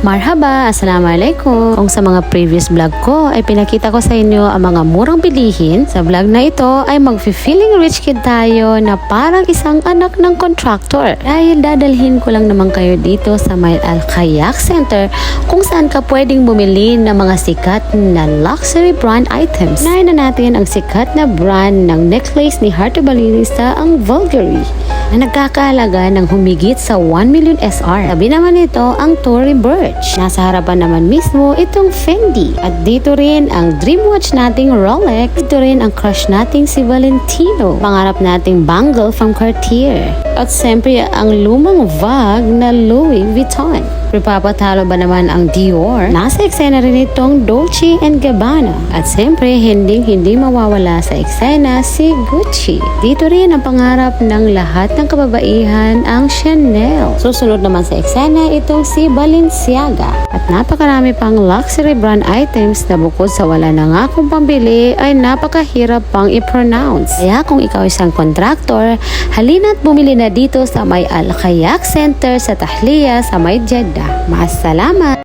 Marhaba, Assalamualaikum. Kung sa mga previous vlog ko ay pinakita ko sa inyo ang mga murang bilihin, sa vlog na ito ay mag-feeling rich kid tayo na parang isang anak ng contractor. Dahil dadalhin ko lang naman kayo dito sa may Al-Kayak Center kung saan ka pwedeng bumili ng mga sikat na luxury brand items. Unahin na natin ang sikat na brand ng necklace ni Heart Evangelista, ang Bulgari, na nagkakahalaga ng humigit sa 1 million SR. Sabi naman nito ang Tory Burch. Nasa harapan naman mismo itong Fendi. At dito rin ang dream watch nating Rolex. Dito rin ang crush nating si Valentino. Pangarap nating bangle from Cartier. At siyempre ang lumang bag na Louis Vuitton. Papatalo ba naman ang Dior? Nasa eksena rin itong Dolce & Gabbana. At siyempre hindi mawawala sa eksena si Gucci. Dito rin ang pangarap ng lahat ng kababaihan, ang Chanel. Susunod naman sa eksena itong si Balenciaga. At napakarami pang luxury brand items na bukod sa wala na nga akong pambili ay napakahirap pang i-pronounce. Kaya kung ikaw isang contractor, halina't bumili na dito sa may Al-Kayak Center sa Tahliya sa may Jeddah. Maasalamat!